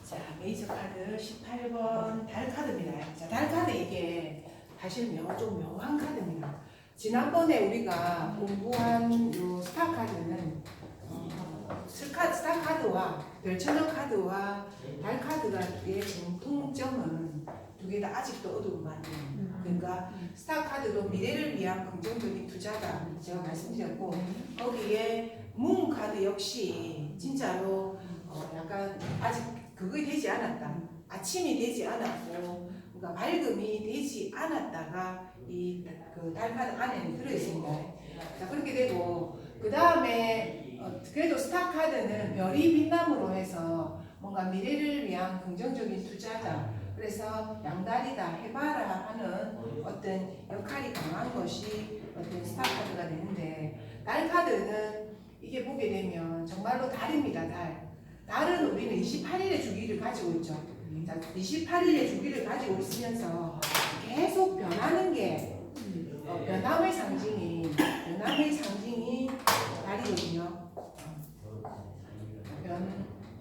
자, 메이저 카드 18번 달 카드입니다. 자, 달 카드 이게 사실 좀 묘한 카드입니다. 지난번에 우리가 공부한 요 스타 카드는 스타 카드와 별천여 카드와 달 카드의 공통점은 두 개 다 아직도 어두운만이에요. 그러니까 스타 카드도 미래를 위한 긍정적인 투자다 제가 말씀드렸고, 거기에 문 카드 역시 진짜로 약간 아직 그게 되지 않았다, 아침이 되지 않았고, 그러니까 밝음이 되지 않았다가 이 그 달 카드 안에는 들어있습니다. 자, 그렇게 되고, 그 다음에 그래도 스타 카드는 별이 빛남으로 해서 뭔가 미래를 위한 긍정적인 투자다, 그래서 양다리다, 해봐라 하는 어떤 역할이 강한 것이 어떤 스타 카드가 되는데, 달 카드는 이게 보게 되면 정말로 달입니다. 달은 우리는 28일의 주기를 가지고 있죠. 자, 28일의 주기를 가지고 있으면서 계속 변하는 게 변함의 상징이 달이거든요.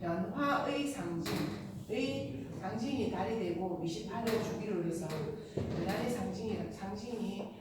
변화의 상징이 달이 되고, 28일 주기로 해서 변화의 상징이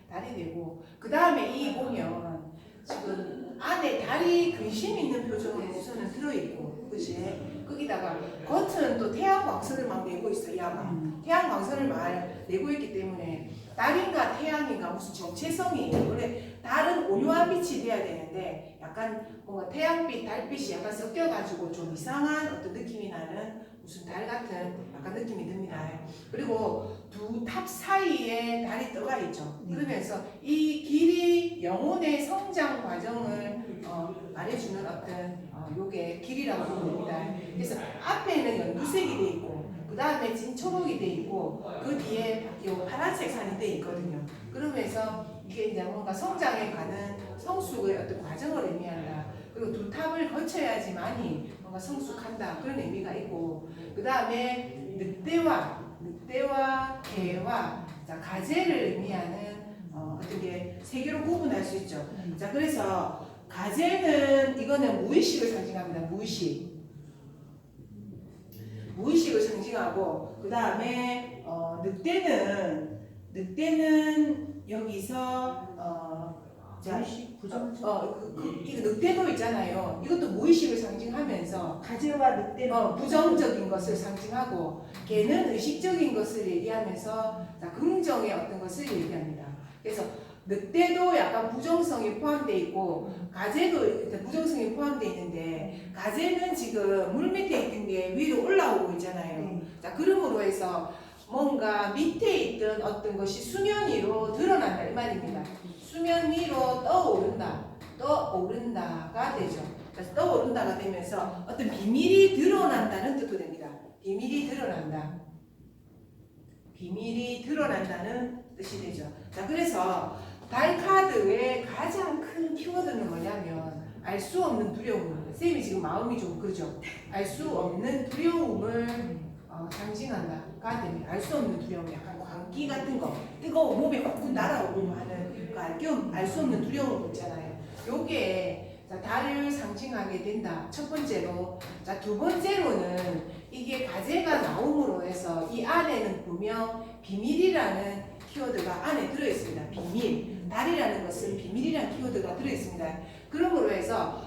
달이 되고, 그 다음에 이 보면 지금 안에 달이 근심 있는 표정으로 우선은 들어있고, 그치? 거기다가 겉은 또 태양 광선을 막 내고 있어. 야가 태양 광선을 막 내고 있기 때문에 달인가 태양인가 무슨 정체성이, 원래 달은 오묘한 빛이 돼야 되는데 약간 뭔가 태양빛, 달빛이 약간 섞여가지고 좀 이상한 어떤 느낌이 나는 무슨 달 같은 약간 느낌이 듭니다. 그리고 두 탑 사이에 달이 떠가 있죠. 그러면서 이 길이 영혼의 성장 과정을 말해주는 어떤 요게 길이라고 보면 됩니다. 그래서 앞에는 연두색이 돼 있고, 그 다음에 진초록이 돼 있고, 그 뒤에 요 파란색 산이 돼 있거든요. 그러면서 이게 이제 뭔가 성장해 가는 성숙의 어떤 과정을 의미한다. 그리고 두 탑을 거쳐야지만이 뭔가 성숙한다, 그런 의미가 있고, 그 다음에 늑대와 개와 가재를 의미하는 어떤 게 세 개로 구분할 수 있죠. 자, 그래서 가재는 이거는 무의식을 상징합니다. 무의식을 상징하고, 그 다음에 늑대는 여기서 무의식 부정적 이거 늑대도 있잖아요. 이것도 무의식을 상징하면서 가재와 늑대는 부정적인 것을 상징하고, 개는 의식적인 것을 얘기하면서 긍정의 어떤 것을 얘기합니다. 그래서 늑대도 약간 부정성이 포함되어 있고, 가재도 부정성이 포함되어 있는데, 가재는 지금 물 밑에 있는 게 위로 올라오고 있잖아요. 자, 그러므로 해서 뭔가 밑에 있던 어떤 것이 수면 위로 드러난다 이 말입니다. 수면 위로 떠오른다가 되죠. 그래서 떠오른다가 되면서 어떤 비밀이 드러난다는 뜻도 됩니다. 비밀이 드러난다는 뜻이 되죠. 자, 그래서 달 카드의 가장 큰 키워드는 뭐냐면 알 수 없는 두려움입니다. 쌤이 지금 마음이 좀 그죠? 알 수 없는 두려움을 상징한다가 됩니다. 알 수 없는 두려움, 약간 광기 같은 거, 뜨거워 몸에 확 날아오고 하는 그 알 수 없는 두려움 있잖아요. 요게 달을 상징하게 된다. 첫 번째로. 자, 두 번째로는 이게 가재가 나옴으로 해서 이 안에는 분명 비밀이라는 키워드가 안에 들어있습니다. 비밀. 달이라는 것은 비밀이라는 키워드가 들어있습니다. 그러므로 해서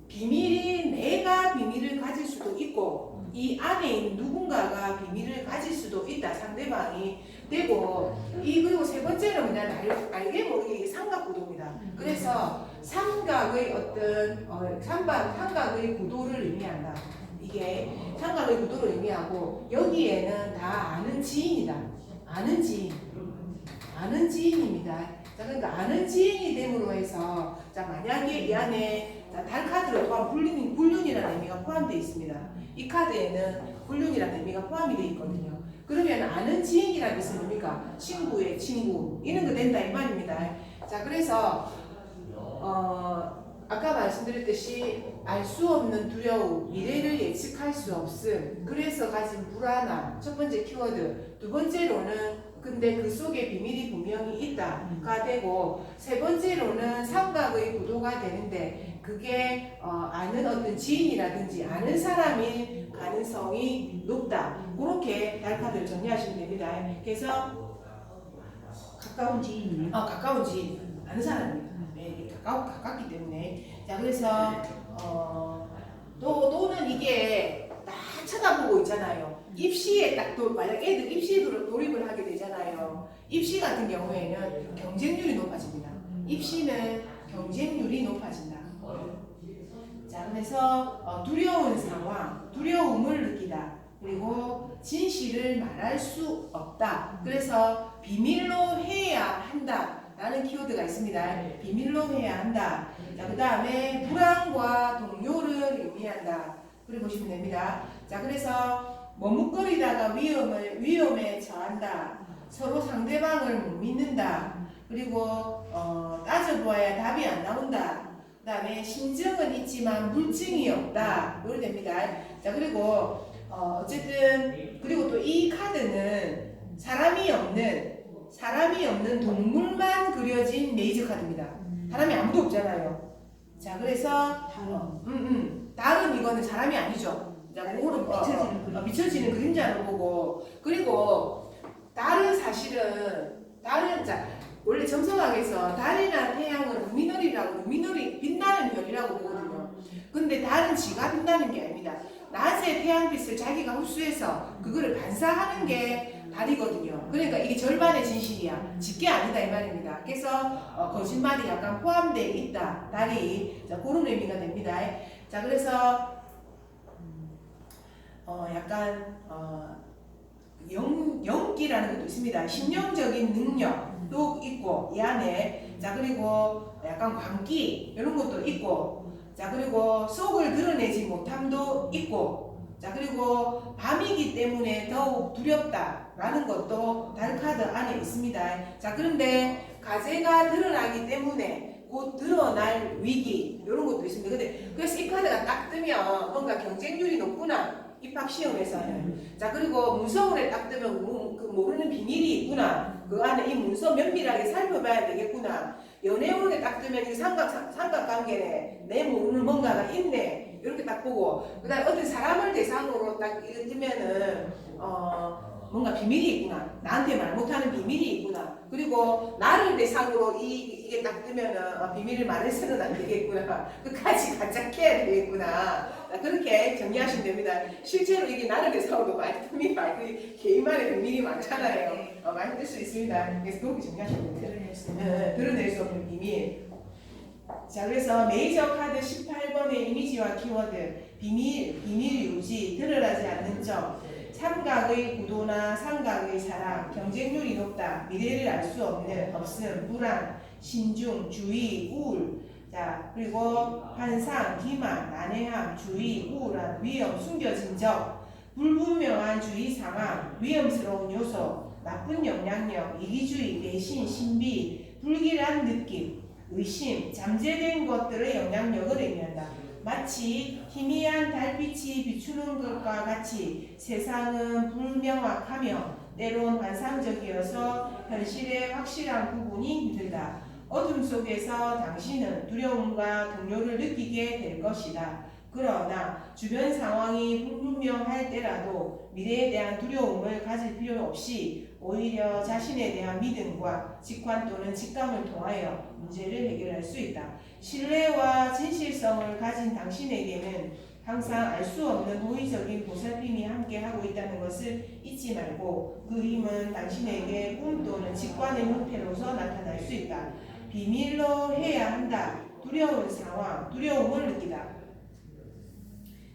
내가 비밀을 가질 수도 있고, 이 안에 있는 누군가가 비밀을 가질 수도 있다, 상대방이 되고, 그리고 세 번째는 뭐냐면 알게 모르게 삼각구도입니다. 그래서 삼각의 어떤 삼각의 구도를 의미한다. 이게 삼각의 구도를 의미하고, 여기에는 다 아는 지인이다. 아는 지인입니다. 자, 그러니까 아는 지인이 됨으로 해서, 자, 만약에 이 안에 달 카드로 포함 불륜이라는 의미가 포함되어 있습니다. 이 카드에는 불륜이라는 의미가 포함이 되어 있거든요. 그러면 아는 지인이라는 것은 뭡니까? 친구의 친구, 이런 거 된다 이 말입니다. 자, 그래서 아까 말씀드렸듯이 알 수 없는 두려움, 미래를 예측할 수 없음, 그래서 가진 불안함, 첫 번째 키워드. 두 번째로는 근데 그 속에 비밀이 분명히 있다가 되고, 세 번째로는 삼각의 구도가 되는데 그게 아는 어떤 지인이라든지 아는 사람일 가능성이 높다. 그렇게 달카드를 정리하시면 됩니다. 그래서 가까운 지인이네. 가까운 지인, 아는 사람입니다. 네, 가깝기 때문에. 자, 그래서 또는 이게 딱 쳐다보고 있잖아요. 입시에 딱 만약 애들 입시에 돌입을 하게 되잖아요. 입시 같은 경우에는 경쟁률이 높아집니다. 입시는 경쟁률이 높아진다. 자, 그래서 두려운 상황, 두려움을 느끼다. 그리고 진실을 말할 수 없다. 그래서 비밀로 해야 한다. 라는 키워드가 있습니다. 비밀로 해야 한다. 자, 그 다음에 불안과 동요를 의미한다. 그래 보시면 됩니다. 자, 그래서 머뭇거리다가 위험에 처한다. 서로 상대방을 못 믿는다. 그리고 따져보아야 답이 안 나온다. 그 다음에 심정은 있지만 물증이 없다. 이렇게 됩니다. 자, 그리고 어쨌든 그리고 또 이 카드는 사람이 없는 동물만 그려진 메이저 카드입니다. 사람이 아무도 없잖아요. 자, 그래서 다른 이거는 사람이 아니죠. 자, 그거는 비춰지는 그림자로 보고, 그리고 다른 사실은 자, 원래 점성학에서 달이나 태양은 루미놀이 빛나는 별이라고 보거든요. 근데 달은 지가 빛나는 게 아닙니다. 낮에 태양빛을 자기가 흡수해서 그거를 반사하는 게 달이거든요. 그러니까 이게 절반의 진실이야. 집게 아니다 이 말입니다. 그래서 거짓말이 약간 포함되어 있다. 달이. 자, 그런 의미가 됩니다. 자, 그래서 약간 영기라는 것도 있습니다. 심령적인 능력도 있고 이 안에. 자, 그리고 약간 광기 이런 것도 있고, 자, 그리고 속을 드러내지 못함도 있고, 자, 그리고 밤이기 때문에 더욱 두렵다라는 것도 달카드 안에 있습니다. 자, 그런데 가제가 드러나기 때문에 곧 드러날 위기 이런 것도 있습니다. 근데 그래서 이 카드가 딱 뜨면 뭔가 경쟁률이 높구나. 입학 시험에서는. 자, 그리고 문서원에 딱 뜨면 모르는 비밀이 있구나. 그 안에 이 문서 면밀하게 살펴봐야 되겠구나. 연애원에 딱 뜨면 이 삼각관계네. 내 모르는 뭔가가 있네. 이렇게 딱 보고, 그 다음에 어떤 사람을 대상으로 딱 뜨면은 뭔가 비밀이 있구나. 나한테 말 못하는 비밀이 있구나. 그리고 나를 대상으로 이게 딱 뜨면은 비밀을 말해서는 안 되겠구나. 끝까지 가짜해야 되겠구나. 그렇게 정리하시면 됩니다. 실제로 이게 나를 대상으로 많이 뜹니다. 개인만의 비밀이 많잖아요. 많이 뜰 수 있습니다. 그래서 그렇게 정리하시면 됩니다. 드러낼 수 없는 비밀. 자, 그래서 메이저 카드 18번의 이미지와 키워드, 비밀 유지, 드러나지 않는 점, 삼각의 구도나 삼각의 사랑, 경쟁률이 높다, 미래를 알 수 없음, 불안, 신중, 주의, 우울. 자, 그리고 환상, 기만, 난해함, 주의, 우울함, 위험, 숨겨진 적, 불분명한 주의 상황, 위험스러운 요소, 나쁜 영향력, 이기주의, 배신, 신비, 불길한 느낌, 의심, 잠재된 것들의 영향력을 의미한다. 마치 희미한 달빛이 비추는 것과 같이 세상은 불명확하며 때론 환상적이어서 현실의 확실한 구분이 힘들다. 어둠 속에서 당신은 두려움과 동요를 느끼게 될 것이다. 그러나 주변 상황이 불분명할 때라도 미래에 대한 두려움을 가질 필요 없이 오히려 자신에 대한 믿음과 직관 또는 직감을 통하여 문제를 해결할 수 있다. 신뢰와 진실성을 가진 당신에게는 항상 알 수 없는 호의적인 보살핌이 함께하고 있다는 것을 잊지 말고, 그 힘은 당신에게 꿈 또는 직관의 형태로서 나타날 수 있다. 비밀로 해야 한다. 두려운 상황, 두려움을 느끼다.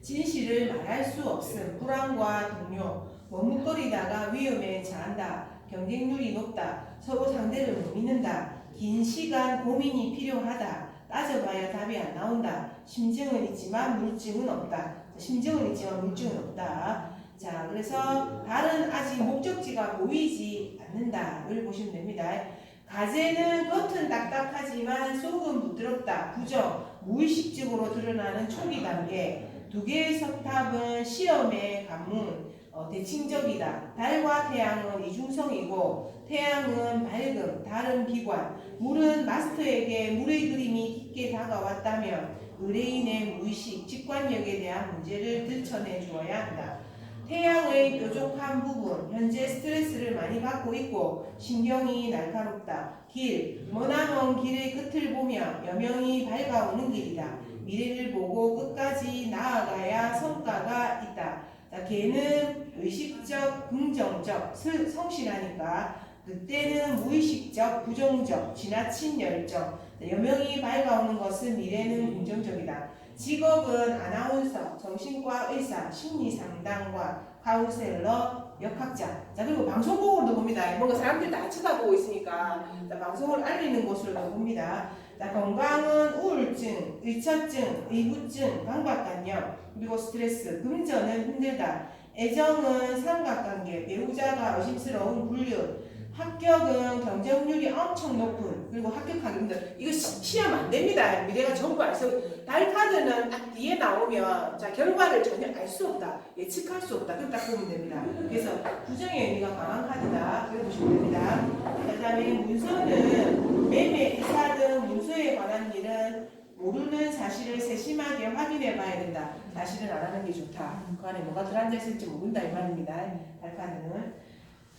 진실을 말할 수 없음, 불안과 동요, 머뭇거리다가 위험에 처한다. 경쟁률이 높다. 서로 상대를 못 믿는다. 긴 시간 고민이 필요하다. 따져봐야 답이 안 나온다. 심증은 있지만 물증은 없다. 심증은 있지만 물증은 없다. 자, 그래서 달은 아직 목적지가 보이지 않는다를 보시면 됩니다. 가재는 겉은 딱딱하지만 속은 부드럽다. 부정, 무의식적으로 드러나는 초기 단계. 두 개의 석탑은 시험의 관문, 대칭적이다. 달과 태양은 이중성이고 태양은 밝음, 달은 비관, 물은 마스터에게 물의 그림이 깊게 다가왔다면 의뢰인의 무의식, 직관력에 대한 문제를 들춰내 주어야 한다. 태양의 뾰족한 부분, 현재 스트레스를 많이 받고 있고 신경이 날카롭다. 길, 머나먼 길의 끝을 보며 여명이 밝아오는 길이다. 미래를 보고 끝까지 나아가야 성과가 있다. 자, 걔는 의식적, 긍정적, 성실하니까 그때는 무의식적, 부정적, 지나친 열정. 여명이 밝아오는 것은 미래는 긍정적이다. 직업은 아나운서, 정신과 의사, 심리상담가, 카운셀러, 역학자. 자, 그리고 방송국으로도 봅니다. 뭔가 사람들이 다 쳐다보고 있으니까 자, 방송을 알리는 곳으로도 봅니다. 자, 건강은 우울증, 의처증, 의부증, 강박관념, 그리고 스트레스, 금전은 힘들다. 애정은 삼각관계, 배우자가 의심스러운 불륜, 합격은 경쟁률이 엄청 높은, 그리고 합격하기 힘든. 이거 시험 안 됩니다. 미래가 전부 알 수. 달 카드는 딱 뒤에 나오면 자 결과를 전혀 알 수 없다, 예측할 수 없다. 그렇게 딱 보면 됩니다. 그래서 부정의 의미가 강한 카드다. 그렇게 보시면 됩니다. 그다음에 문서는 매매, 이사 등 문서에 관한 일은 모르는 사실을 세심하게 확인해 봐야 된다. 사실은 안 하는 게 좋다. 그 안에 뭐가 들어앉아 있을지 모른다 이 말입니다. 달 카드는.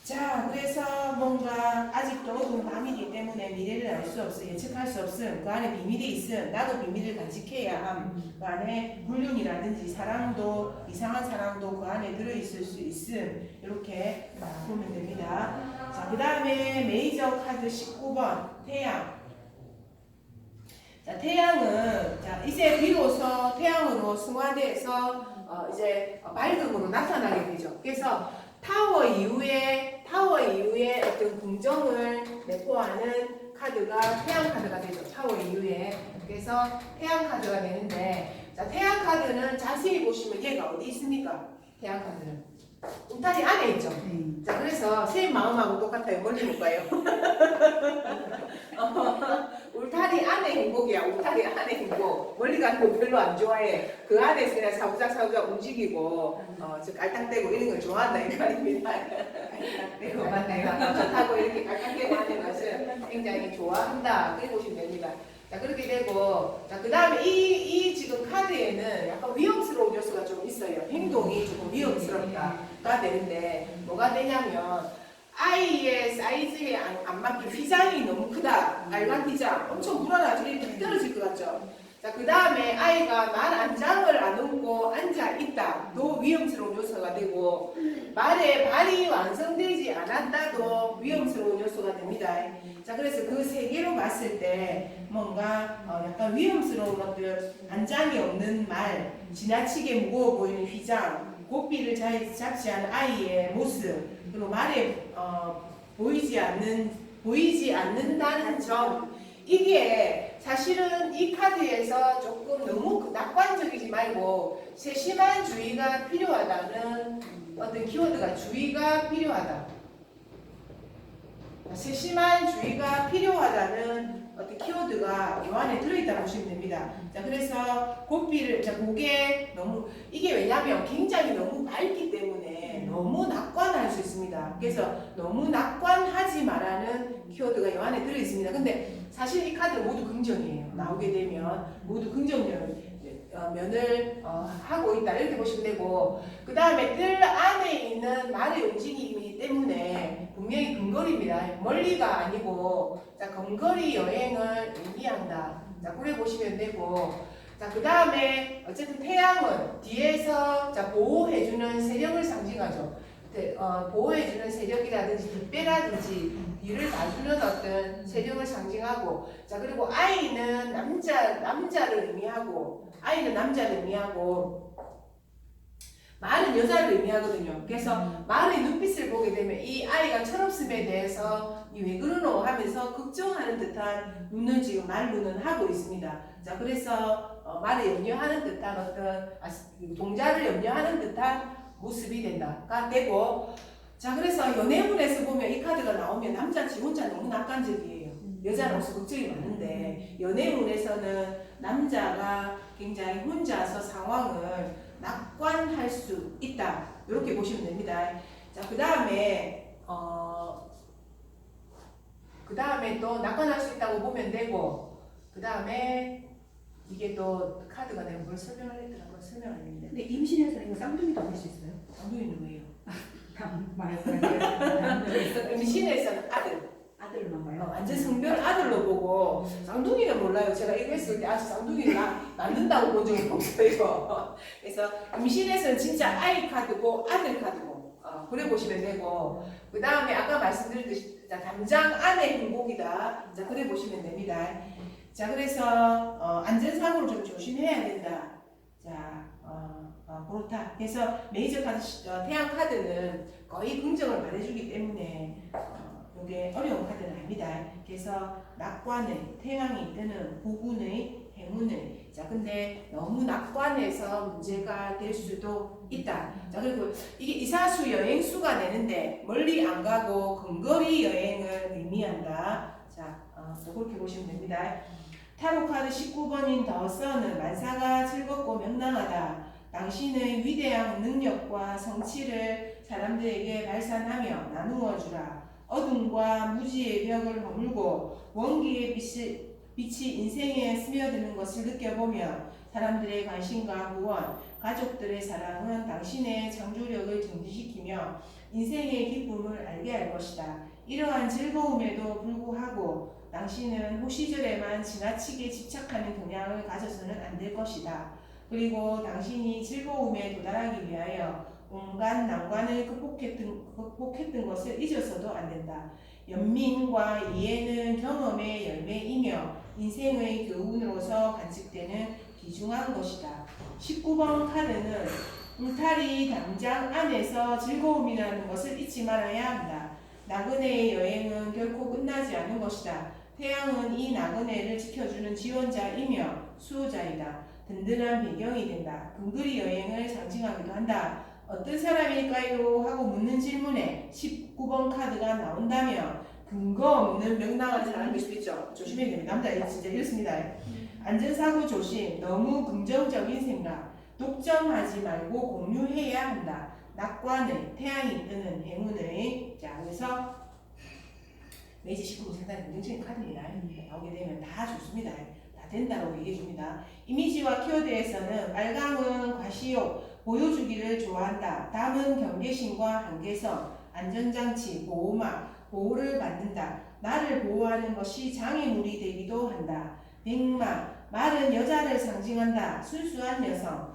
자, 그래서 뭔가 아직도 어두운 밤이기 때문에 미래를 알 수 없음, 예측할 수 없음, 그 안에 비밀이 있음, 나도 비밀을 간직해야 함, 그 안에 불륜이라든지 사랑도, 이상한 사랑도 그 안에 들어있을 수 있음, 이렇게 보면 됩니다. 자, 그 다음에 메이저 카드 19번, 태양. 자, 태양은, 자, 이제 비로소 태양으로 승화돼서, 이제 맑음으로 나타나게 되죠. 그래서 타워 이후에 어떤 긍정을 내포하는 카드가 태양 카드가 되죠. 타워 이후에. 그래서 태양 카드가 되는데, 자, 태양 카드는 자세히 보시면 얘가 어디 있습니까? 태양 카드는 울타리 안에 있죠. 자, 그래서 쌤 마음하고 똑같아요. 멀리 못 가요. 울타리 안에 행복이야. 울타리 안에 행복. 멀리 가는 거 별로 안 좋아해. 그 안에서 그냥 사부작 움직이고 저 깔딱대고 이런 걸 좋아한다 이 말입니다. 깔딱대고 좋다고 이렇게 깔딱대고 하는 것을 굉장히 좋아한다. 그렇게 보시면 됩니다. 자, 그렇게 되고, 자, 그 다음에 이 지금 카드에는 약간 위험스러운 요소가 좀 있어요. 행동이 조금 위험스럽다가 되는데, 뭐가 되냐면, 아이의 사이즈에 안 맞게 휘장이 너무 크다. 빨간 휘장. 엄청 불안하죠. 이렇게 떨어질 것 같죠. 자, 그 다음에 아이가 말 안장을 안 얹고 앉아 있다. 도 위험스러운 요소가 되고, 말에 발이 완성되지 않았다도 위험스러운 요소가 됩니다. 자, 그래서 그 세 개로 봤을 때 뭔가 약간 위험스러운 것들, 안장이 없는 말, 지나치게 무거워 보이는 휘장, 고삐를 잘 잡지 않은 아이의 모습, 그리고 말에 보이지 않는다는 점, 이게 사실은 이 카드에서 조금 너무 낙관적이지 말고 세심한 주의가 필요하다는 어떤 키워드가 주의가 필요하다. 세심한 주의가 필요하다는 어떤 키워드가 이 안에 들어있다고 보시면 됩니다. 자, 그래서 고삐를, 자, 고개 너무, 이게 왜냐면 굉장히 너무 밝기 때문에 너무 낙관할 수 있습니다. 그래서 너무 낙관하지 말라는 키워드가 이 안에 들어있습니다. 근데 사실 이 카드는 모두 긍정이에요. 나오게 되면 모두 면을 하고 있다 이렇게 보시면 되고, 그 다음에 뜰 안에 있는 말의 움직임이기 때문에 분명히 근거리입니다. 멀리가 아니고 자, 근거리 여행을 의미한다. 자, 그래 보시면 되고, 자, 그 다음에 어쨌든 태양은 뒤에서 자, 보호해주는 세력을 상징하죠. 보호해주는 세력이라든지 뒷배라든지 뒤를 봐주는 어떤 세력을 상징하고, 자, 그리고 아이는 남자를 의미하고, 말은 여자를 의미하거든요. 그래서 말의 눈빛을 보게 되면 이 아이가 철없음에 대해서 왜 그러노 하면서 걱정하는 듯한 눈을 지금 말로는 하고 있습니다. 자, 그래서 말을 염려하는 듯한 어떤 동자를 염려하는 듯한 모습이 된다가 되고, 자, 그래서 연애문에서 보면 이 카드가 나오면 남자 지 혼자 너무 낙관적이에요. 여자로서 걱정이 많은데 연애문에서는 남자가 굉장히 혼자서 상황을 낙관할 수 있다. 이렇게 보시면 됩니다. 자, 그 다음에 또 낙관할 수 있다고 보면 되고, 그 다음에 이게 또 카드가 내가 뭘 설명을 했더라. 그걸 설명 안 했는데. 근데 임신해서 이거 쌍둥이도 볼 수 있어요? 쌍둥이는 뭐예요? 말해요. 임신해서는 아들만 봐요. 완전 성별 아들로 보고 쌍둥이는 몰라요. 제가 이거 했을 때 아직 쌍둥이를 낳는다고 본 적이 없어요. 그래서 임신해서는 진짜 아이 카드고 아들 카드고 그래 보시면 되고, 그 다음에 아까 말씀드렸듯이 담장 안의 행복이다. 자, 그래 보시면 됩니다. 자, 그래서 안전사고를 좀 조심해야 된다. 자, 그렇다. 그래서 메이저 카드, 태양 카드는 거의 긍정을 말해주기 때문에 이게 어려운 카드는 아닙니다. 그래서 낙관의 태양이 뜨는 부군의 행운의, 자, 근데 너무 낙관해서 문제가 될 수도 있다. 자, 그리고 이게 이사수 여행수가 되는데 멀리 안 가고 근거리 여행을 의미한다. 자, 또 그렇게 보시면 됩니다. 타로 카드 19번인 더 선은 만사가 즐겁고 명랑하다. 당신의 위대한 능력과 성취를 사람들에게 발산하며 나누어 주라. 어둠과 무지의 벽을 허물고 원기의 빛이 인생에 스며드는 것을 느껴보며 사람들의 관심과 후원, 가족들의 사랑은 당신의 창조력을 증진시키며 인생의 기쁨을 알게 할 것이다. 이러한 즐거움에도 불구하고 당신은 호시절에만 지나치게 집착하는 경향을 가져서는 안 될 것이다. 그리고 당신이 즐거움에 도달하기 위하여 온갖 난관을 극복했던 것을 잊어서도 안 된다. 연민과 이해는 경험의 열매이며 인생의 교훈으로서 간직되는 귀중한 것이다. 19번 카드는 울타리 담장 안에서 즐거움이라는 것을 잊지 말아야 한다. 나그네의 여행은 결코 끝나지 않은 것이다. 태양은 이 나그네를 지켜주는 지원자이며 수호자이다. 든든한 배경이 된다. 근거리 여행을 상징하기도 한다. 어떤 사람일까요? 하고 묻는 질문에 19번 카드가 나온다면 근거 없는 명랑한 사람일 수 있죠. 조심해야 됩니다. 남자 진짜 이렇습니다. 안전사고 조심, 너무 긍정적인 생각, 독점하지 말고 공유해야 한다. 낙관의 태양이 뜨는 행운의, 자, 그래서 메이지 19번 상당히 긍정적인 카드입니다. 나오게 되면 다 좋습니다. 다 된다고 얘기해 줍니다. 이미지와 키워드에서는 빨강은 과시욕, 보여주기를 좋아한다. 담은 경계심과 한계성, 안전장치, 보호막, 보호를 받는다. 나를 보호하는 것이 장애물이 되기도 한다. 백마, 말은 여자를 상징한다. 순수한 여성,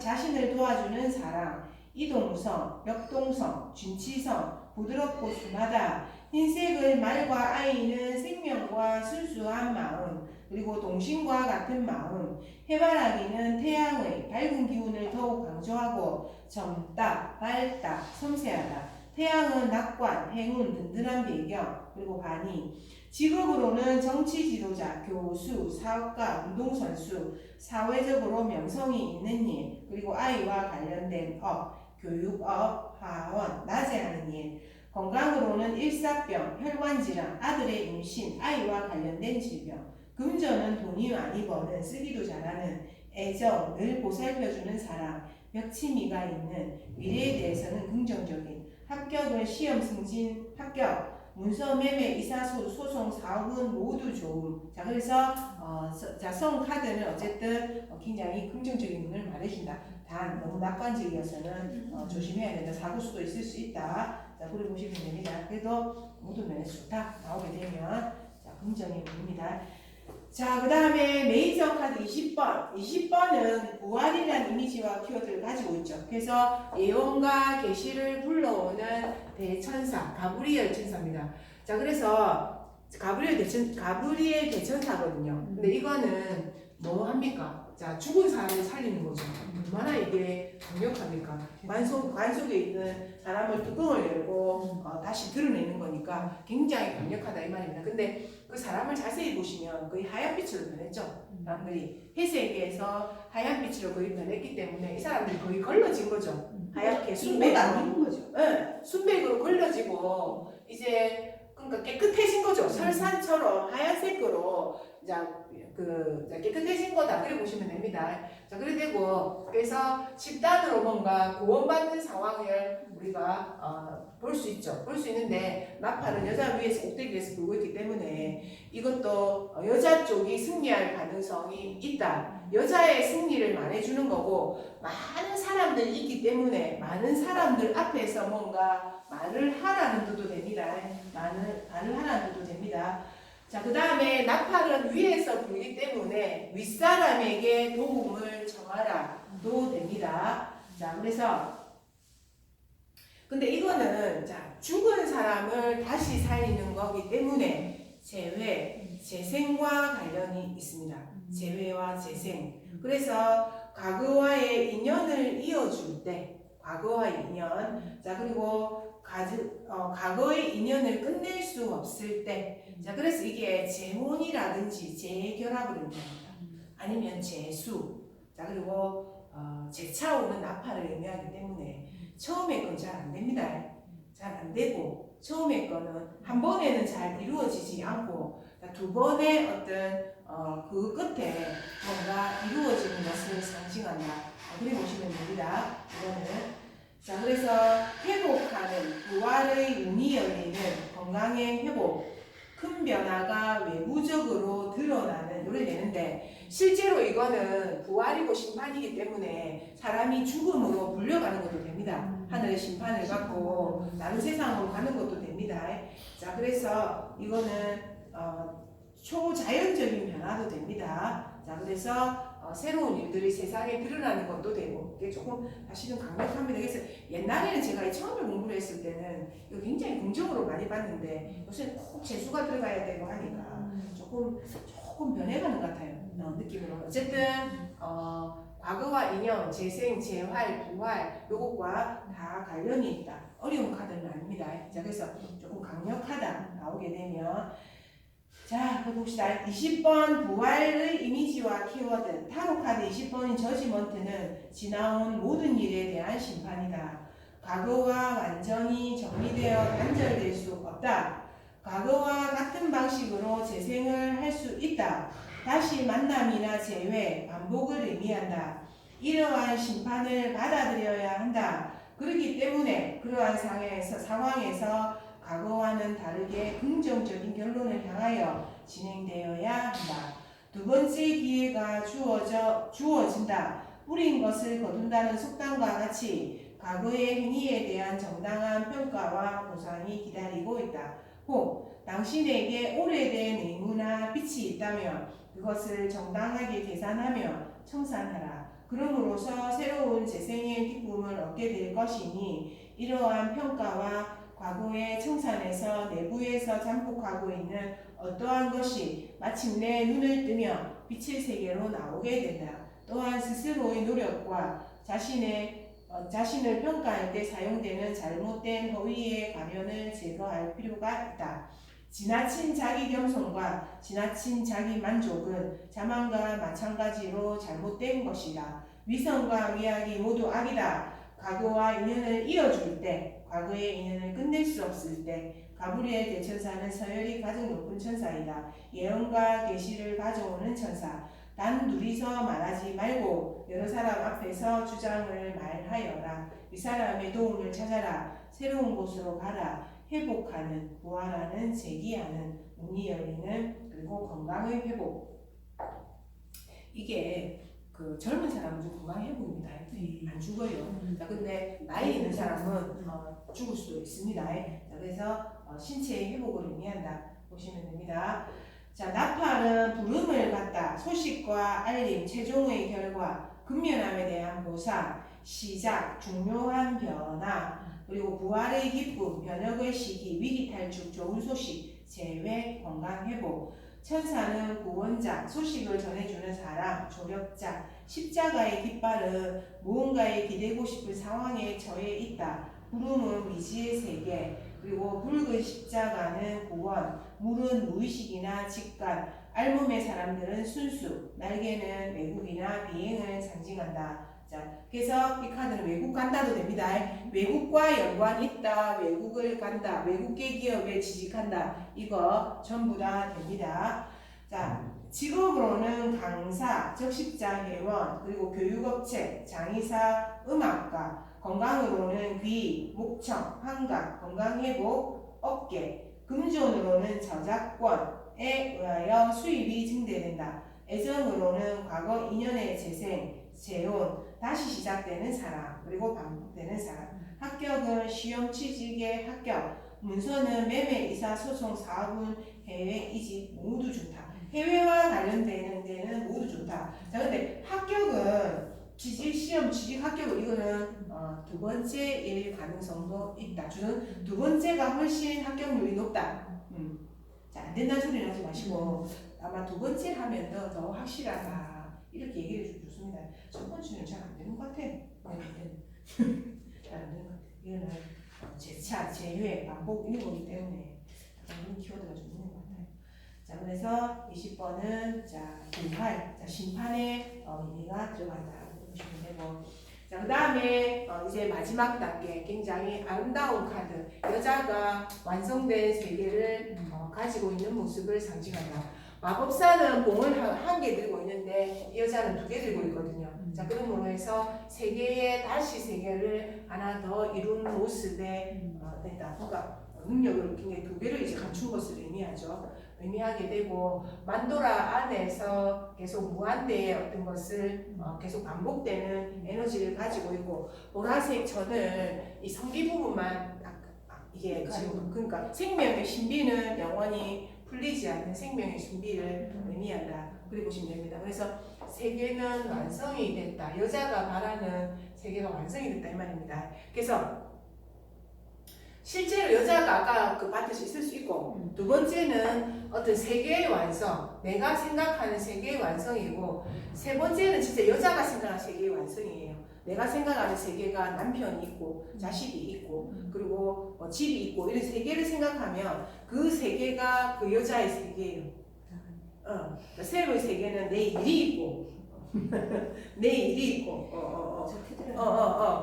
자신을 도와주는 사랑, 이동성, 역동성, 진치성, 부드럽고 순하다. 흰색의 말과 아이는 생명과 순수한 마음, 그리고 동심과 같은 마음. 해바라기는 태양의 밝은 기운을 더욱 강조하고 젊다, 밝다, 섬세하다. 태양은 낙관, 행운, 든든한 배경, 그리고 반이. 직업으로는 정치 지도자, 교수, 사업가, 운동선수, 사회적으로 명성이 있는 일, 그리고 아이와 관련된 업, 교육업, 화원, 낮에 하는 일. 건강으로는 일사병, 혈관질환, 아들의 임신, 아이와 관련된 질병. 금전은 돈이 많이 버는, 쓰기도 잘하는, 애정, 늘 보살펴주는 사람, 벽치미가 있는, 미래에 대해서는 긍정적인, 합격은 시험 승진, 합격, 문서 매매, 이사 소송, 사업은 모두 좋음. 자, 그래서 성 카드는 어쨌든 굉장히 긍정적인 눈을 말해준다. 단 너무 낙관적이어서는 조심해야 된다. 사고 수도 있을 수 있다. 자, 그래 보시면 됩니다. 그래도 모든 면에서 좋다. 나오게 되면 자, 긍정의 눈입니다. 자, 그 다음에 메이저 카드 20번. 20번은 부활이라는 이미지와 키워드를 가지고 있죠. 그래서 예언과 계시를 불러오는 대천사, 가브리엘 천사입니다. 자, 그래서 가브리엘 대천사거든요. 근데 이거는 뭐 합니까? 자, 죽은 사람을 살리는 거죠. 얼마나 이게 강력합니까? 관속에 있는 사람을 뚜껑을 열고 다시 드러내는 거니까 굉장히 강력하다 이 말입니다. 근데 그 사람을 자세히 보시면 거의 하얀 빛으로 변했죠. 사람들이 회색에서 하얀 빛으로 거의 변했기 때문에 이 사람들이 거의 걸러진 거죠. 하얗게 순백으로. 거죠. 네, 순백으로 걸러지고 이제 그러니까 깨끗해진 거죠. 설산처럼 하얀색으로 깨끗해진 거다. 그래 보시면 됩니다. 자, 그래 되고, 그래서 집단으로 뭔가 구원받는 상황을 우리가 볼 수 있죠. 볼 수 있는데, 나팔은 여자 위에서 꼭대기 위에서 불고 있기 때문에 이것도 여자 쪽이 승리할 가능성이 있다. 여자의 승리를 말해주는 거고, 많은 사람들이 있기 때문에 많은 사람들 앞에서 뭔가 말을 하라는 뜻도 됩니다. 말을 하라는 뜻도 됩니다. 자, 그 다음에 나팔은 위에서 불기 때문에 윗사람에게 도움을 청하라도 됩니다. 자, 그래서 근데 이거는 죽은 사람을 다시 살리는 거기 때문에 재생과 관련이 있습니다. 재회와 재생. 그래서 과거와의 인연을 이어줄 때, 과거와의 인연. 자, 그리고 과거의 인연을 끝낼 수 없을 때, 자, 그래서 이게 재혼이라든지 재결합을 의미합니다. 아니면 재수. 자, 그리고 재차오는 나팔을 의미하기 때문에 처음에 건 잘 안 됩니다. 잘 안 되고, 처음에 거는 한 번에는 잘 이루어지지 않고, 두 번의 어떤 그 끝에 뭔가 이루어지는 것을 상징한다. 그래 보시면 됩니다. 이거는. 자, 그래서 회복하는 부활의 문이 열리는 건강의 회복, 큰 변화가 외부적으로 드러나는 요를 내는데, 실제로 이거는 부활이고 심판이기 때문에 사람이 죽음으로 불려가는 것도 됩니다. 하늘의 심판을 받고 다른 세상으로 가는 것도 됩니다. 자, 그래서 이거는 초자연적인 변화도 됩니다. 자, 그래서 새로운 일들이 세상에 드러나는 것도 되고, 이게 조금 사실은 강력합니다. 그래서 옛날에는 제가 처음에 공부를 했을 때는 이거 굉장히 긍정으로 많이 봤는데, 요새는 꼭 재수가 들어가야 되고 하니까 조금 변해가는 것 같아요. 느낌으로. 어쨌든 과거와 인연, 재생, 재활, 부활 요것과 다 관련이 있다. 어려운 카드는 아닙니다. 자, 그래서 조금 강력하다 나오게 되면, 자, 봅시다. 20번 부활의 이미지와 키워드. 타로 카드 20번인 저지먼트는 지나온 모든 일에 대한 심판이다. 과거와 완전히 정리되어 단절될 수 없다. 과거와 같은 방식으로 재생을 할 수 있다. 다시 만남이나 재회, 반복을 의미한다. 이러한 심판을 받아들여야 한다. 그렇기 때문에 그러한 상황에서 과거와는 다르게 긍정적인 결론을 향하여 진행되어야 한다. 두 번째 기회가 주어진다. 뿌린 것을 거둔다는 속담과 같이 과거의 행위에 대한 정당한 평가와 보상이 기다리고 있다. 혹 당신에게 오래된 의무나 빚이 있다면 그것을 정당하게 계산하며 청산하라. 그럼으로써 새로운 재생의 기쁨을 얻게 될 것이니 이러한 평가와 과거의 청산에서 내부에서 잠복하고 있는 어떠한 것이 마침내 눈을 뜨며 빛의 세계로 나오게 된다. 또한 스스로의 노력과 자신을 평가할 때 사용되는 잘못된 허위의 가면을 제거할 필요가 있다. 지나친 자기 겸손과 지나친 자기 만족은 자만과 마찬가지로 잘못된 것이다. 위선과 위약이 모두 악이다. 과거와 인연을 이어줄 때, 과거의 인연을 끝낼 수 없을 때, 가브리엘 대천사는 서열이 가장 높은 천사이다. 예언과 계시를 가져오는 천사. 단 둘이서 말하지 말고 여러 사람 앞에서 주장을 말하여라. 윗사람의 도움을 찾아라. 새로운 곳으로 가라. 회복하는, 부활하는, 재기하는, 문이 열리는, 그리고 건강의 회복. 이게 젊은 사람은 좀 건강 회복입니다. 안 죽어요. 자, 근데 나이 있는 사람은 죽을 수도 있습니다. 자, 그래서 신체의 회복을 의미한다. 보시면 됩니다. 자, 나팔은 부름을 받다, 소식과 알림, 최종의 결과, 근면함에 대한 보상, 시작, 중요한 변화, 그리고 부활의 기쁨, 변혁의 시기, 위기 탈출, 좋은 소식, 재회, 건강 회복. 천사는 구원자, 소식을 전해주는 사람, 조력자. 십자가의 깃발은 무언가에 기대고 싶은 상황에 처해 있다. 구름은 미지의 세계, 그리고 붉은 십자가는 구원, 물은 무의식이나 직관, 알몸의 사람들은 순수, 날개는 외국이나 비행을 상징한다. 자, 그래서 이 카드는 외국 간다도 됩니다. 외국과 연관이 있다, 외국을 간다, 외국계 기업에 취직한다, 이거 전부 다 됩니다. 자, 직업으로는 강사, 적십자 회원, 그리고 교육업체, 장의사, 음악가, 건강으로는 귀, 목청, 환각, 건강회복, 업계, 금전으로는 저작권에 의하여 수입이 증대된다. 애정으로는 과거 인연의 재생, 재혼, 다시 시작되는 사람, 그리고 반복되는 사람. 합격은 시험 취직의 합격, 문서는 매매, 이사, 소송, 사업은 해외 이직 모두 좋다. 해외와 관련되는 데는 모두 좋다. 자, 근데 합격은 취직 시험 취직 합격은 이거는 두 번째일 가능성도 있다. 저는 두 번째가 훨씬 합격률이 높다. 자, 안 된다는 소리는 하지 마시고 아마 두 번째 하면 더 확실하다. 이렇게 얘기를 좀 좋습니다. 첫 번째는 잘 안 되는 것 같아. 잘 안 되는 것 같아. 이거는 재차, 재회, 반복 이런 거기 때문에 이런 키워드가 좀 있는 것 같아요. 자, 그래서 20번은 자, 부활, 자, 심판의 의미가 들어간다. 보시면 되고. 자, 그 다음에 이제 마지막 단계, 굉장히 아름다운 카드. 여자가 완성된 세계를 가지고 있는 모습을 상징한다. 마법사는 봉을 한 개 들고 있는데 이 여자는 두 개 들고 있거든요. 자, 그러므로 해서 세계에 다시 세계를 하나 더 이룬 모습에 된다. 그러니까 능력을 굉장히 두 개를 이제 갖춘 것을 의미하게 되고, 만도라 안에서 계속 무한대의 어떤 것을 계속 반복되는 에너지를 가지고 있고, 보라색 천을 이 성기 부분만 이게 지금 그러니까 생명의 신비는 영원히 풀리지 않는 생명의 신비를 의미한다. 그렇게 보시면 됩니다. 그래서 세계는 완성이 됐다. 여자가 바라는 세계가 완성이 됐다 이 말입니다. 그래서 실제로 여자가 아까 그 밭에서 있을 수 있고, 두 번째는 어떤 세계의 완성, 내가 생각하는 세계의 완성이고, 세 번째는 진짜 여자가 생각하는 세계의 완성이에요. 내가 생각하는 세계가 남편이 있고 자식이 있고 그리고 집이 있고 이런 세계를 생각하면 그 세계가 그 여자의 세계예요. 쌤의 세계는 내 일이 있고 내 일이 있고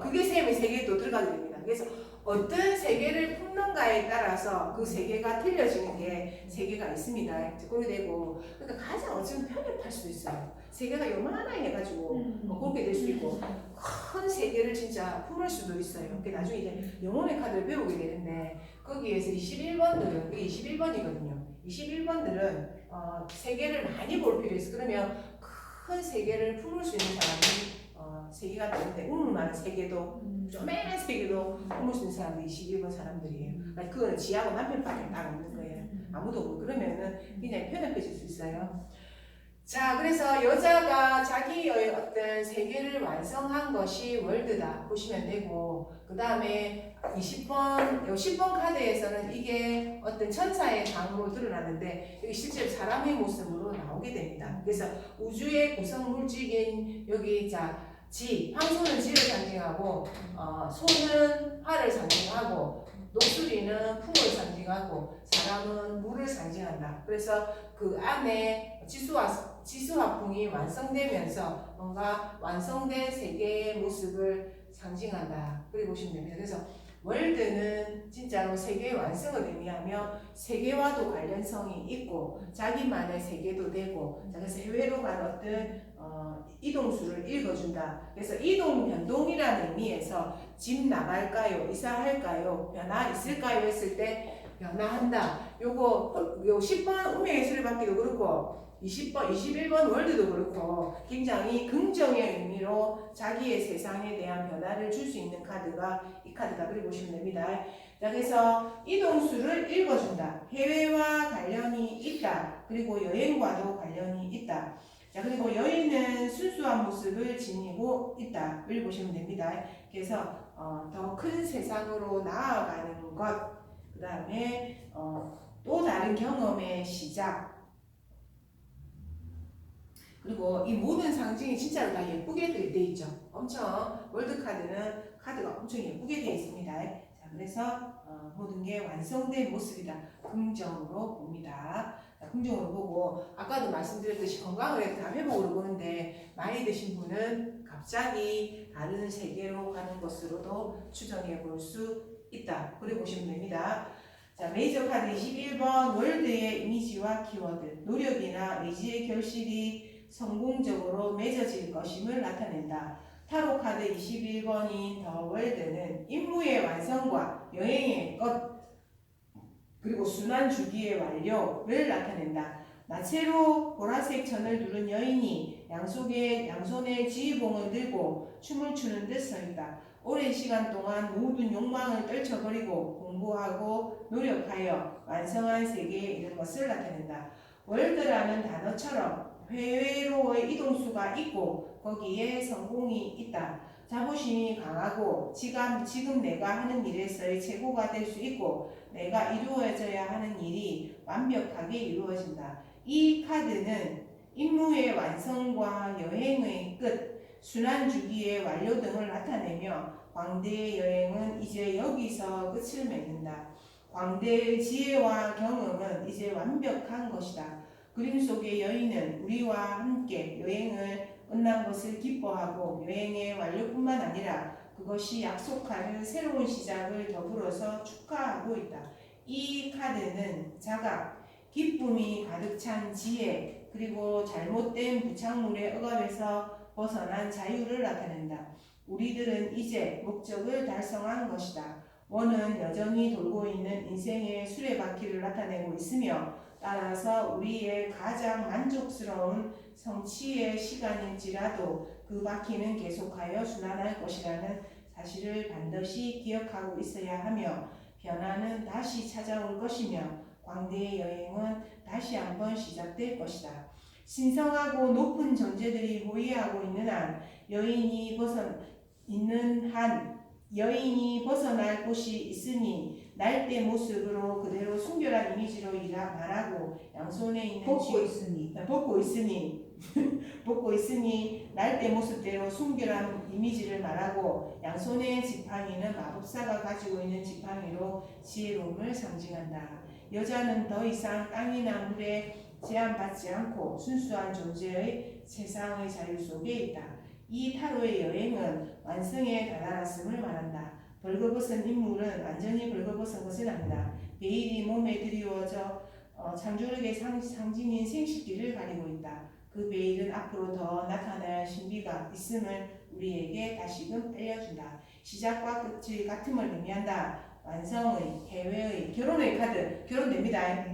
그게 쌤의 세계에 또 들어가게 됩니다. 그래서 어떤 세계를 품는가에 따라서 그 세계가 틀려지는 게 세계가 있습니다. 그렇게 되고, 그러니까 가장 어쩌면 편협할 수도 있어요. 세계가 요만하게 해가지고 그렇게 될 수도 있고, 큰 세계를 진짜 품을 수도 있어요. 나중에 이제 영혼의 카드를 배우게 되는데 거기에서 21번들은 그게 21번이거든요. 21번들은 세계를 많이 볼 필요 있어. 그러면 큰 세계를 품을 수 있는 사람이 세계가 되는데 많은 세계도 쪼매난 세계도 품을 수 있는 사람들이 21번 사람들이에요. 그러니까 그거는 지하고 남편밖에 딱 없는 거예요. 아무도 없고 그러면은 굉장히 편협해질 수 있어요. 자, 그래서 여자가 자기의 어떤 세계를 완성한 것이 월드다 보시면 되고, 그 다음에 10번 카드에서는 이게 어떤 천사의 장으로 드러나는데 여기 실제로 사람의 모습으로 나오게 됩니다. 그래서 우주의 구성 물질인 여기 황소는 지를 상징하고, 소는 화를 상징하고, 녹수리는 풍을 상징하고, 사람은 물을 상징한다. 그래서 그 안에 지수화풍이 완성되면서 뭔가 완성된 세계의 모습을 상징한다. 그렇게 보시면 됩니다. 그래서 월드는 진짜로 세계의 완성을 의미하며 세계와도 관련성이 있고 자기만의 세계도 되고, 그래서 해외로 간 어떤 이동수를 읽어준다. 그래서 이동 변동이라는 의미에서 집 나갈까요? 이사할까요? 변화 있을까요? 했을 때 변화한다. 요거 10번 운명의 수레바퀴도 그렇고 20번, 21번 월드도 그렇고 굉장히 긍정의 의미로 자기의 세상에 대한 변화를 줄 수 있는 카드가 이 카드다. 그렇게 보시면 됩니다. 자, 그래서 이동수를 읽어준다. 해외와 관련이 있다. 그리고 여행과도 관련이 있다. 자, 그리고 여인은 순수한 모습을 지니고 있다. 를 보시면 됩니다. 그래서 더 큰 세상으로 나아가는 것, 그 다음에 또 다른 경험의 시작, 그리고 이 모든 상징이 진짜로 다 예쁘게 돼 있죠. 엄청 월드카드는 카드가 엄청 예쁘게 돼 있습니다. 자, 그래서 모든 게 완성된 모습이다. 긍정으로 봅니다. 자, 긍정으로 보고, 아까도 말씀드렸듯이 건강을 다 회복으로 보는데 많이 드신 분은 갑자기 다른 세계로 가는 것으로도 추정해 볼 수 있다. 그래 보시면 됩니다. 자, 메이저 카드 21번 월드의 이미지와 키워드, 노력이나 의지의 결실이 성공적으로 맺어질 것임을 나타낸다. 타로 카드 21번인 더 월드는 임무의 완성과 여행의 끝 그리고 순환 주기의 완료를 나타낸다. 나체로 보라색 천을 두른 여인이 양손에 지휘봉을 들고 춤을 추는 듯 서 있다. 오랜 시간 동안 모든 욕망을 떨쳐버리고 공부하고 노력하여 완성한 세계에 이른 것을 나타낸다. 월드라는 단어처럼 회로의 이동수가 있고 거기에 성공이 있다. 자부심이 강하고 지금 내가 하는 일에서의 최고가 될 수 있고 내가 이루어져야 하는 일이 완벽하게 이루어진다. 이 카드는 임무의 완성과 여행의 끝, 순환 주기의 완료 등을 나타내며 광대의 여행은 이제 여기서 끝을 맺는다. 광대의 지혜와 경험은 이제 완벽한 것이다. 그림 속의 여인은 우리와 함께 여행을 끝난 것을 기뻐하고 여행의 완료뿐만 아니라 그것이 약속하는 새로운 시작을 더불어서 축하하고 있다. 이 카드는 자각, 기쁨이 가득 찬 지혜, 그리고 잘못된 부착물의 억압에서 벗어난 자유를 나타낸다. 우리들은 이제 목적을 달성한 것이다. 원은 여전히 돌고 있는 인생의 수레바퀴를 나타내고 있으며 따라서 우리의 가장 만족스러운 성취의 시간일지라도 그 바퀴는 계속하여 순환할 것이라는 사실을 반드시 기억하고 있어야 하며 변화는 다시 찾아올 것이며 광대의 여행은 다시 한번 시작될 것이다. 신성하고 높은 존재들이 호위하고 있는 한 여인이 벗어날 곳이 있으니 날대 모습으로 그대로 순결한 이미지로 말하고 양손에 있는 벗고 있으니 날대 모습대로 순결한 이미지를 말하고 양손의 지팡이는 마법사가 가지고 있는 지팡이로 지혜로움을 상징한다. 여자는 더 이상 땅이나 물에 제한받지 않고 순수한 존재의 세상의 자유 속에 있다. 이 타로의 여행은 완성에 다다랐음을 말한다. 벌거벗은 인물은 완전히 벌거벗은 것은 아니다. 베일이 몸에 드리워져 창조력의 상징인 생식기를 가리고 있다. 그 베일은 앞으로 더 나타나야 할 신비가 있음을 우리에게 다시금 알려준다. 시작과 끝의 같음을 의미한다. 완성의, 해외의, 결혼의 카드, 결혼됩니다.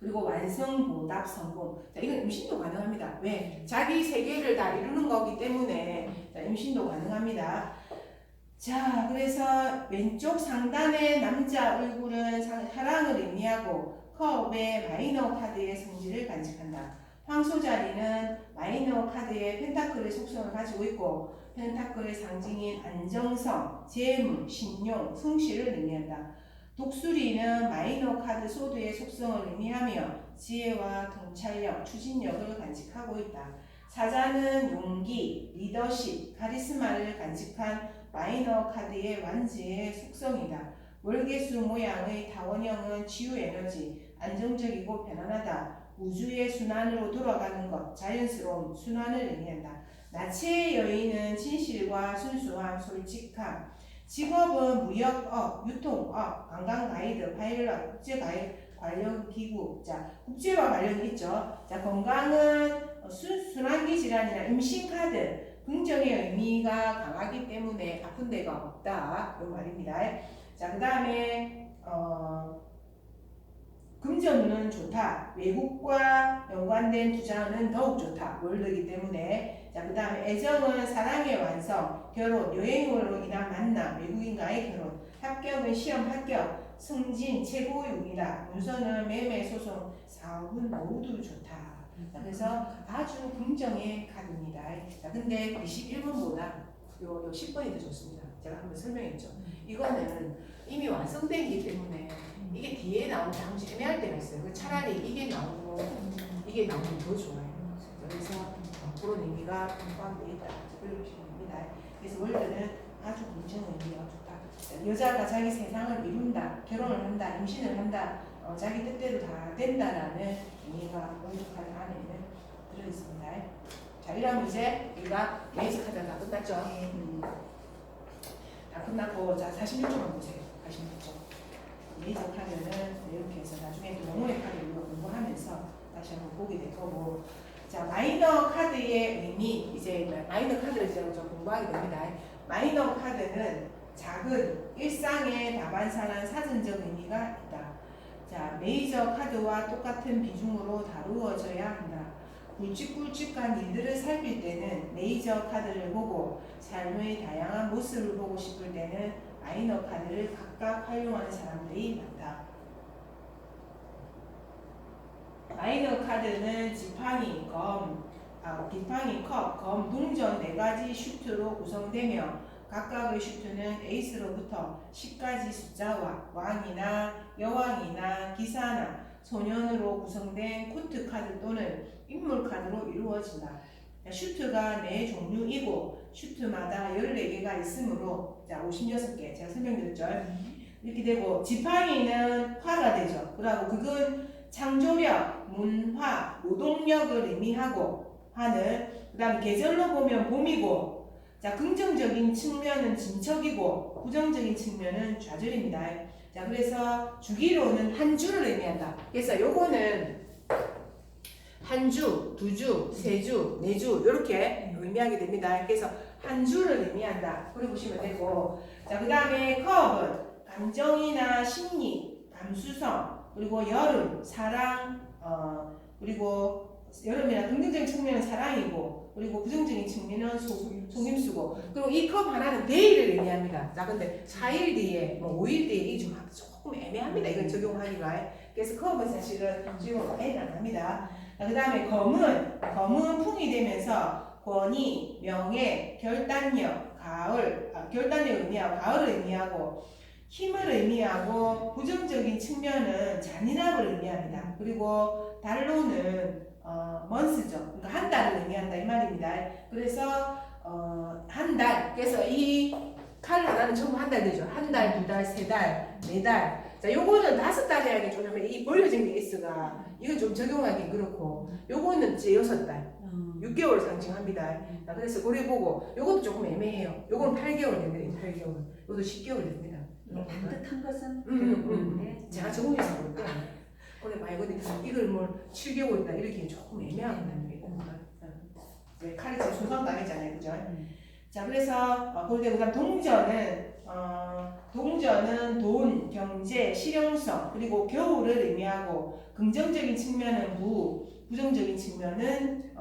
그리고 완성, 보답, 성공. 자, 이건 임신도 가능합니다. 왜? 자기 세계를 다 이루는 거기 때문에 자, 임신도 가능합니다. 자, 그래서 왼쪽 상단의 남자 얼굴은 사랑을 의미하고 컵의 마이너 카드의 성질을 간직한다. 황소자리는 마이너 카드의 펜타클의 속성을 가지고 있고 펜타클의 상징인 안정성, 재물, 신용, 성실을 의미한다. 독수리는 마이너 카드 소드의 속성을 의미하며 지혜와 통찰력, 추진력을 간직하고 있다. 사자는 용기, 리더십, 카리스마를 간직한 마이너 카드의 완지의 속성이다. 월계수 모양의 타원형은 치유에너지, 안정적이고 편안하다. 우주의 순환으로 돌아가는 것, 자연스러운 순환을 의미한다. 나체의 여인은 진실과 순수함, 솔직함. 직업은 무역업, 유통업, 관광 가이드, 파일럿, 국제 관련 기구. 자, 국제와 관련이 있죠. 자, 건강은 순환기 질환이나 임신 카드. 긍정의 의미가 강하기 때문에 아픈 데가 없다. 그 말입니다. 자, 그 다음에 금전운은 좋다. 외국과 연관된 투자는 더욱 좋다. 월드이기 때문에. 자, 그 다음에 애정은 사랑의 완성, 결혼, 여행으로 인한 만남, 외국인과의 결혼, 합격은 시험 합격, 승진, 최고의 운이다. 문서는 매매, 소송, 사업은 모두 좋다. 자, 그래서 아주 긍정의 카드입니다. 자, 근데 21번보다 요 10번이 더 좋습니다. 제가 한번 설명했죠. 이거는 이미 완성되기 때문에 이게 뒤에 나오면 잠시 애매할 때가 있어요. 차라리 이게 나오고 이게 나오면 더 좋아요. 그래서 그런 의미가 포함되어 있다. 그러시면 됩니다. 그래서 월드는 아주 긍정 의미가 좋다. 여자가 자기 세상을 이룬다, 결혼을 한다, 임신을 한다, 자기 뜻대로 다 된다라는 의미가 월드 카드 안에는 들어있습니다. 자, 이러면 이제 우리가 메이저 카드가 다 끝났죠. 다 끝났고, 자, 46쪽만 보세요. 46쪽. 메이저 카드는 이렇게 해서 나중에 또 영혼의 카드를 우리가 공부하면서 다시 한번 보게 될 거고, 자 마이너 카드의 의미, 이제 마이너 카드를 이제 좀 공부하게 됩니다. 마이너 카드는 작은 일상의 다반사나 사전적 의미가 있다. 자 메이저 카드와 똑같은 비중으로 다루어져야 한다. 굵직굵직한 일들을 살필 때는 메이저 카드를 보고 삶의 다양한 모습을 보고 싶을 때는 마이너 카드를 각각 활용하는 사람들이 많다. 마이너 카드는 지팡이, 컵, 동전 4가지 슈트로 구성되며 각각의 슈트는 에이스로부터 10가지 숫자와 왕이나 여왕이나 기사나 소년으로 구성된 코트 카드 또는 인물 카드로 이루어진다. 슈트가 4종류이고 슈트마다 14개가 있으므로 자 56개 제가 설명드렸죠. 이렇게 되고 지팡이는 화가 되죠. 그리고 그건 창조력, 문화, 노동력을 의미하고 하는, 그 다음 계절로 보면 봄이고, 자 긍정적인 측면은 진척이고 부정적인 측면은 좌절입니다. 자 그래서 주기로는 한 주를 의미한다. 그래서 요거는 한 주, 2주, 3주, 4주 이렇게 의미하게 됩니다. 그래서 한 주를 의미한다. 그래 보시면 되고, 자 그 다음에 컵은 감정이나 심리, 감수성, 그리고 여름, 사랑, 그리고 여름이나 긍정적인 측면은 사랑이고, 그리고 부정적인 측면은 속임수고, 그리고 이 컵 하나는 데이를 의미합니다. 자 근데 4일 뒤에, 뭐 5일 뒤에 이게 조금 애매합니다. 이건 적용하기가. 그래서 컵은 사실은 지금 많이 안 합니다. 그 다음에 검은 풍이 되면서 권위, 명예, 결단력, 결단력을 의미하고 가을을 의미하고 힘을 의미하고 부정적인 측면은 잔인함을 의미합니다. 그리고 달로는 먼스죠. 그러니까 한 달을 의미한다 이 말입니다. 그래서 한 달. 그래서 이 칼 하나는 전부 한 달 되죠. 한 달, 2달, 3달, 4달. 자, 요거는 5달에 하기 좀 하면 이 벌려진 게 있어가 이건 좀 적용하기 그렇고, 요거는 이제 6달, 6개월 상징합니다. 자, 그래서 고래 보고 요것도 조금 애매해요. 요거는 8개월 됩니다. 8개월. 요것도 10개월 됩니다. 반듯한 것은 네. 제가 적응해서 볼 때. 그래 말거든. 이걸 뭘 7개월이다 이렇게 조금 애매하단 말이에요. 네, 칼이 지금 손상당했잖아요, 그죠? 자, 그래서 그다음 동전은 돈, 경제, 실용성, 그리고 겨울을 의미하고 긍정적인 측면은 부정적인 측면은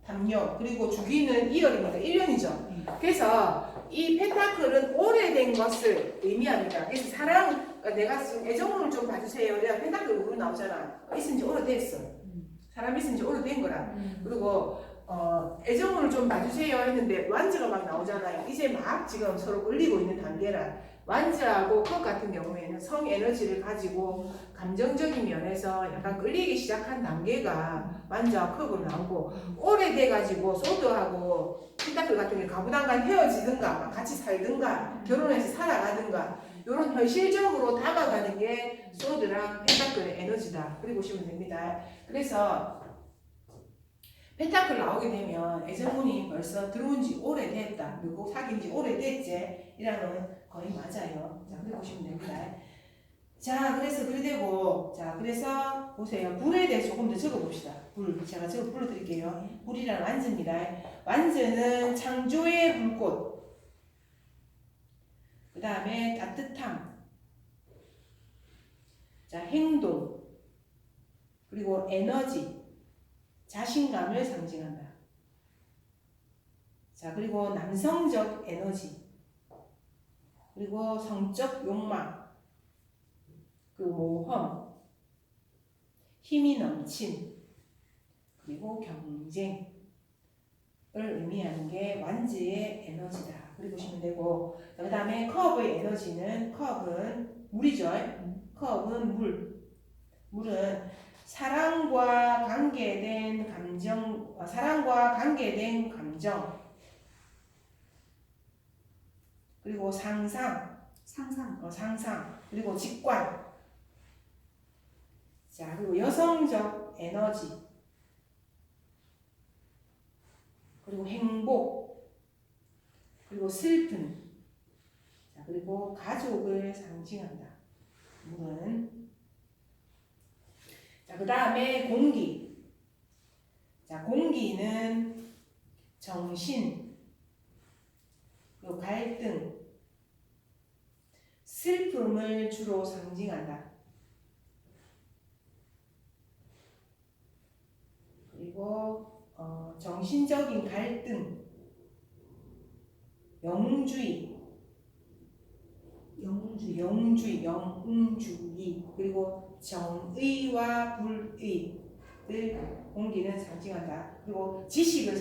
담력, 그리고 주기는 2월입니다. 1년이죠. 그래서 이 펜타클은 오래된 것을 의미합니다. 그래서 내가 애정을 좀 봐주세요. 내가 펜타클 우로 나오잖아. 있은 지 오래됐어. 사람 있은 지 오래된 거라. 그리고 애정을 좀 봐주세요 했는데 완즈가 막 나오잖아요. 이제 막 지금 서로 끌리고 있는 단계라. 완즈하고 컵 같은 경우에는 성 에너지를 가지고 감정적인 면에서 약간 끌리기 시작한 단계가 완즈와 컵으로 나오고, 오래돼가지고 소드하고 펜타클 같은 게 가부당간 헤어지든가 같이 살든가 결혼해서 살아가든가 이런 현실적으로 다가가는 게 소드랑 펜타클의 에너지다. 그리고 보시면 됩니다. 그래서 펜타클 나오게 되면 애정운이 벌써 들어온 지 오래됐다. 그리고 사귄 지 오래됐지. 이라는 거의 맞아요. 자, 그래 보시면 됩니다. 자, 그래서 그래 되고, 자, 그래서 보세요. 불에 대해서 조금 더 적어봅시다. 제가 불러드릴게요. 불이란 완즈입니다. 완즈는 창조의 불꽃. 그 다음에 따뜻함. 자, 행동. 그리고 에너지. 자신감을 상징한다. 자, 그리고 남성적 에너지, 그리고 성적 욕망, 그 모험, 힘이 넘침, 그리고 경쟁을 의미하는 게 완즈의 에너지다. 그리고 보시면 되고, 그 다음에 컵의 에너지는, 컵은 물이죠. 컵은 물은 사랑과 관계된 감정, 그리고 상상, 그리고 직관, 자, 그리고 여성적 에너지, 그리고 행복, 그리고 슬픔, 자, 그리고 가족을 상징한다. 물은. 자, 그 다음에 공기. 자, 공기는 정신, 그리고 갈등, 슬픔을 주로 상징한다. 그리고 정신적인 갈등, 영주의, 영주의, 그리고 정의와 불의를 공기는 상징한다. 그리고 지식을